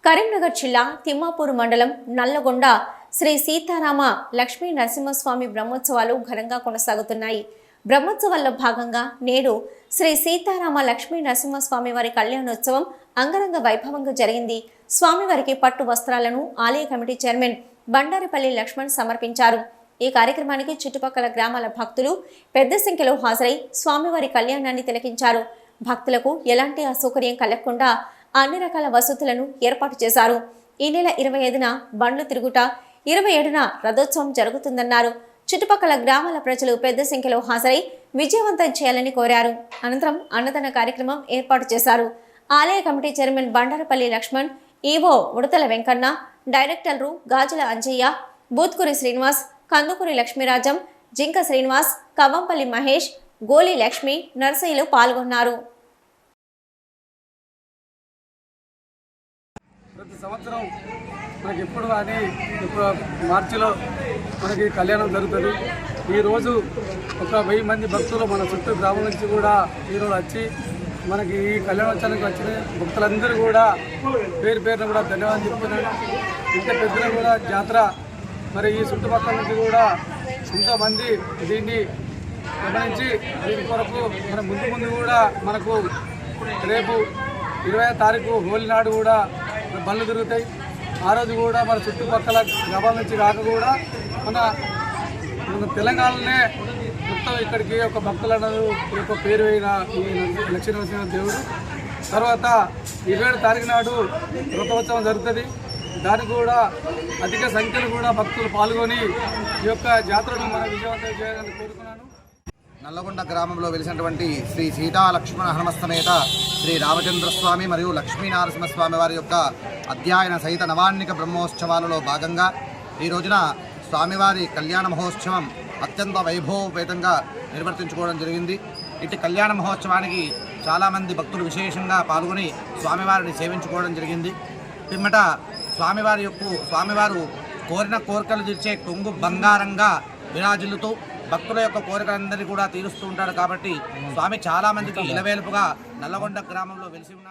కరీంనగర్ జిల్లా తిమ్మాపూర్ మండలం నల్లగొండ శ్రీ సీతారామ లక్ష్మీ నరసింహస్వామి బ్రహ్మోత్సవాలు ఘనంగా కొనసాగుతున్నాయి. బ్రహ్మోత్సవాల్లో భాగంగా నేడు శ్రీ సీతారామ లక్ష్మీ నరసింహస్వామి వారి కళ్యాణోత్సవం అంగరంగ వైభవంగా జరిగింది. స్వామివారికి పట్టు వస్త్రాలను ఆలయ కమిటీ చైర్మన్ బండారిపల్లి లక్ష్మణ్ సమర్పించారు. ఈ కార్యక్రమానికి చుట్టుపక్కల గ్రామాల భక్తులు పెద్ద సంఖ్యలో హాజరై స్వామివారి కళ్యాణాన్ని తిలకించారు. భక్తులకు ఎలాంటి అసౌకర్యం కలగకుండా అన్ని రకాల వసతులను ఏర్పాటు చేశారు. ఈ నెల 25న బండ్లు తిరుగుట, 27న రథోత్సవం జరుగుతుందన్నారు. చుట్టుపక్కల గ్రామాల ప్రజలు పెద్ద సంఖ్యలో హాజరై విజయవంతం చేయాలని కోరారు. అనంతరం అన్నదాన కార్యక్రమం ఏర్పాటు చేశారు. ఆలయ committee chairman Bandarapalli Laxman, EO Udathala Venkanna, డైరెక్టర్లు గాజుల అంజయ్య, బూత్కూరి శ్రీనివాస్, కందుకూరి లక్ష్మీరాజం, జింక శ్రీనివాస్, కవ్వంపల్లి మహేష్, గోలి లక్ష్మి, నర్సయ్యలు పాల్గొన్నారు. ప్రతి సంవత్సరం మనకి ఎప్పుడు కానీ ఇప్పుడు మార్చిలో మనకి కళ్యాణం జరుగుతుంది. ఈరోజు ఒక 1000 మంది భక్తులు మన చుట్టూ గ్రామం నుంచి కూడా ఈరోజు వచ్చి మనకి ఈ కళ్యాణోత్సవానికి వచ్చిన భక్తులందరూ కూడా పేరు పేరున కూడా ధన్యవాదాలు చెప్తున్నాను. ఇంత పెద్దగా కూడా జాతర మరి ఈ చుట్టుపక్కల నుంచి కూడా ఎంతోమంది దీన్ని గమనించి దీని కొరకు మన ముందు కూడా మనకు రేపు 20వ తారీఖు హోలీ నాడు కూడా బండ్లు తిరుగుతాయి. ఆ రోజు కూడా మన చుట్టుపక్కల గ్రామాల నుంచి కాక కూడా మన తెలంగాణలోనే మొత్తం ఇక్కడికి ఒక భక్తులు అన్నది ఒక పేరు అయిన ఈ లక్ష్మీనరసింహ దేవుడు. తర్వాత 27వ తారీఖు నాడు రథోత్సవం జరుగుతుంది. దానికి కూడా అధిక సంఖ్యలో కూడా భక్తులు పాల్గొని ఈ యొక్క జాతరను మనం విజయవంతం చేయాలని కోరుకున్నాను. నల్లగొండ గ్రామంలో వెలిసినటువంటి శ్రీ సీతా లక్ష్మణ హనుమస్తమేత శ్రీ రామచంద్రస్వామి మరియు లక్ష్మీనరసింహస్వామి వారి యొక్క అధ్యయన సహిత నవాన్నిక బ్రహ్మోత్సవాలలో భాగంగా ఈ రోజున స్వామివారి కళ్యాణ మహోత్సవం అత్యంత వైభవపేతంగా నిర్వర్తించుకోవడం జరిగింది. ఇటు కళ్యాణ మహోత్సవానికి చాలామంది భక్తులు విశేషంగా పాల్గొని స్వామివారిని సేవించుకోవడం జరిగింది. పిమ్మట స్వామివారు కోరిన కోరికలు తీర్చే కొంగు బంగారంగా విరాజిల్లుతూ భక్తుల యొక్క కోరికలందరినీ కూడా తీరుస్తూ ఉంటాడు. కాబట్టి స్వామి చాలామందికి ఇలవేలుపుగా నల్లగొండ గ్రామంలో వెలిసి ఉన్నారు.